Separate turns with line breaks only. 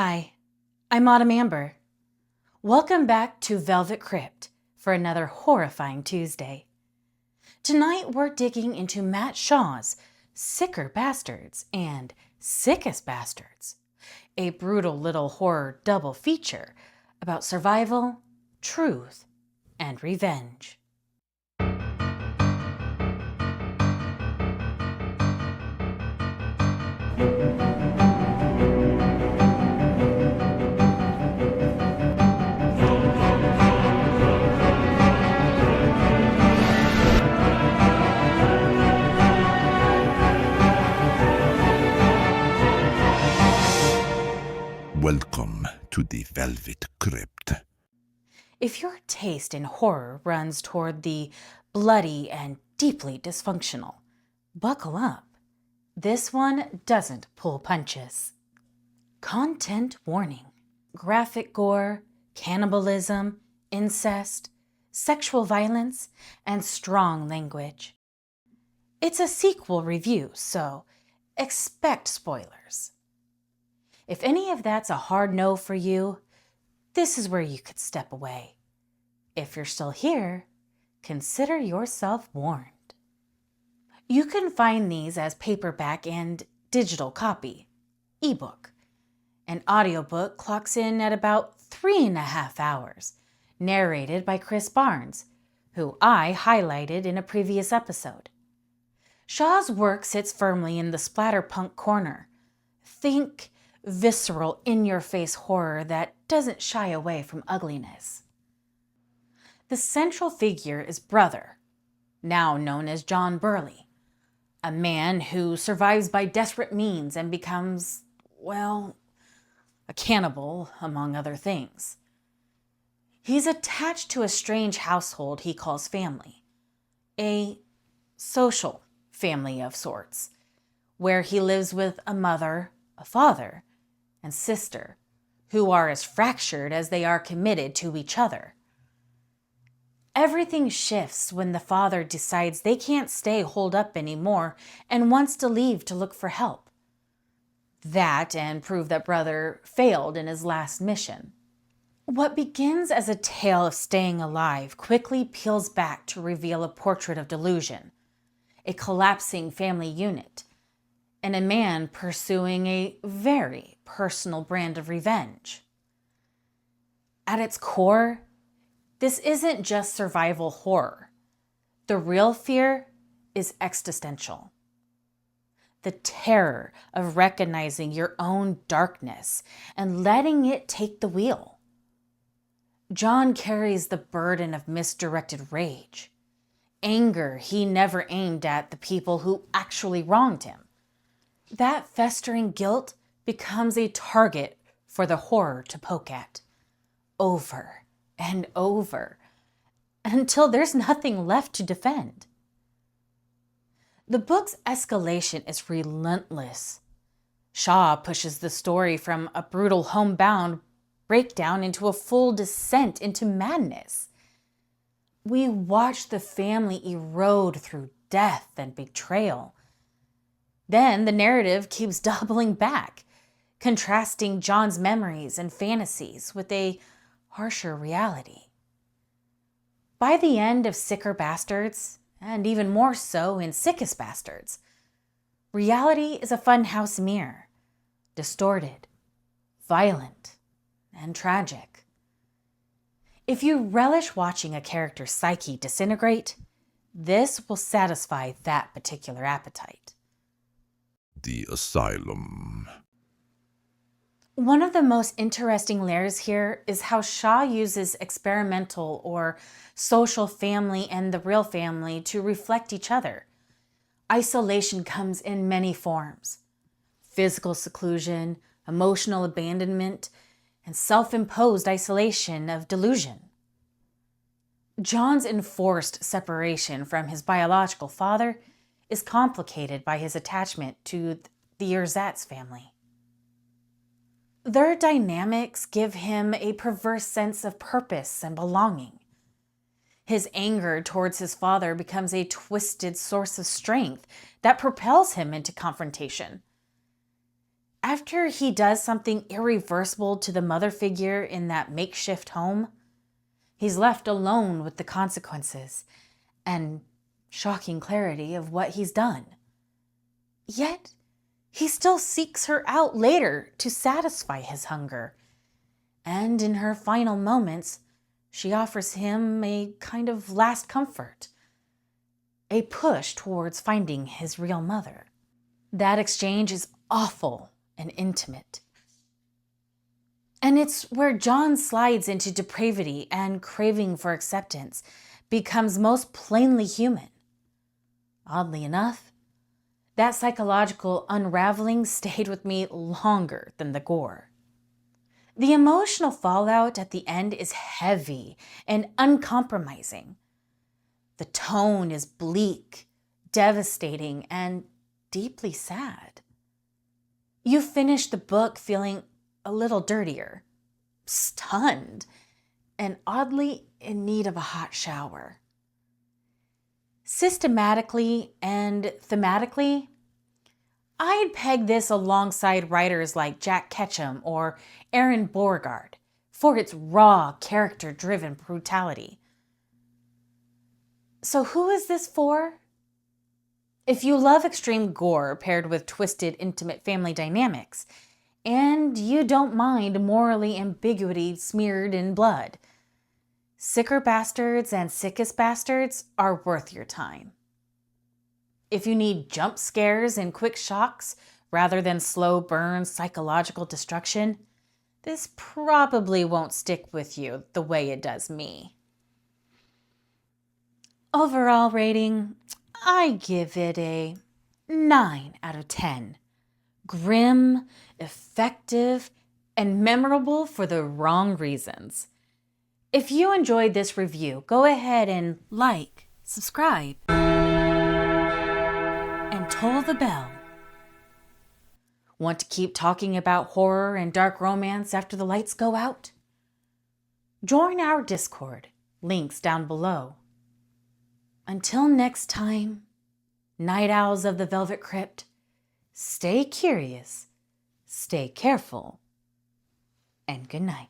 Hi, I'm Autumn Amber. Welcome back to Velvet Crypt for another horrifying Tuesday. Tonight we're digging into Matt Shaw's Sicker Bastards and Sickest Bastards, a brutal little horror double feature about survival, truth, and revenge.
Welcome to the Velvet Crypt.
If your taste in horror runs toward the bloody and deeply dysfunctional, buckle up. This one doesn't pull punches. Content warning: graphic gore, cannibalism, incest, sexual violence, and strong language. It's a sequel review, so expect spoilers. If any of that's a hard no for you, this is where you could step away. If you're still here, consider yourself warned. You can find these as paperback and digital copy, ebook. An audiobook clocks in at about 3.5 hours, narrated by Chris Barnes, who I highlighted in a previous episode. Shaw's work sits firmly in the splatterpunk corner. Think visceral, in-your-face horror that doesn't shy away from ugliness. The central figure is Brother, now known as John Burley, a man who survives by desperate means and becomes, well, a cannibal, among other things. He's attached to a strange household he calls family, a social family of sorts, where he lives with a mother, a father, and sister, who are as fractured as they are committed to each other. Everything shifts when the father decides they can't stay holed up anymore and wants to leave to look for help. That and prove that Brother failed in his last mission. What begins as a tale of staying alive quickly peels back to reveal a portrait of delusion, a collapsing family unit, and a man pursuing a very personal brand of revenge. At its core, this isn't just survival horror. The real fear is existential. The terror of recognizing your own darkness and letting it take the wheel. John carries the burden of misdirected rage, anger he never aimed at the people who actually wronged him. That festering guilt becomes a target for the horror to poke at, over and over, until there's nothing left to defend. The book's escalation is relentless. Shaw pushes the story from a brutal homebound breakdown into a full descent into madness. We watch the family erode through death and betrayal. Then the narrative keeps doubling back, contrasting John's memories and fantasies with a harsher reality. By the end of Sicker Bastards, and even more so in Sickest Bastards, reality is a funhouse mirror, distorted, violent, and tragic. If you relish watching a character's psyche disintegrate, this will satisfy that particular appetite.
The Asylum.
One of the most interesting layers here is how Shaw uses experimental or social family and the real family to reflect each other. Isolation comes in many forms: physical seclusion, emotional abandonment, and self-imposed isolation of delusion. John's enforced separation from his biological father is complicated by his attachment to the Ersatz family. Their dynamics give him a perverse sense of purpose and belonging. His anger towards his father becomes a twisted source of strength that propels him into confrontation. After he does something irreversible to the mother figure in that makeshift home, he's left alone with the consequences and shocking clarity of what he's done. Yet, he still seeks her out later to satisfy his hunger. And in her final moments, she offers him a kind of last comfort, a push towards finding his real mother. That exchange is awful and intimate. And it's where John slides into depravity and craving for acceptance becomes most plainly human. Oddly enough, that psychological unraveling stayed with me longer than the gore. The emotional fallout at the end is heavy and uncompromising. The tone is bleak, devastating, and deeply sad. You finish the book feeling a little dirtier, stunned, and oddly in need of a hot shower. Systematically and thematically, I'd peg this alongside writers like Jack Ketchum or Aaron Beauregard for its raw, character-driven brutality. So who is this for? If you love extreme gore paired with twisted, intimate family dynamics, and you don't mind morally ambiguity smeared in blood, Sicker Bastards and Sickest Bastards are worth your time. If you need jump scares and quick shocks rather than slow burn psychological destruction, this probably won't stick with you the way it does me. Overall rating, I give it a 9 out of 10. Grim, effective, and memorable for the wrong reasons. If you enjoyed this review, go ahead and like, subscribe, and toll the bell. Want to keep talking about horror and dark romance after the lights go out? Join our Discord, links down below. Until next time, Night Owls of the Velvet Crypt, stay curious, stay careful, and good night.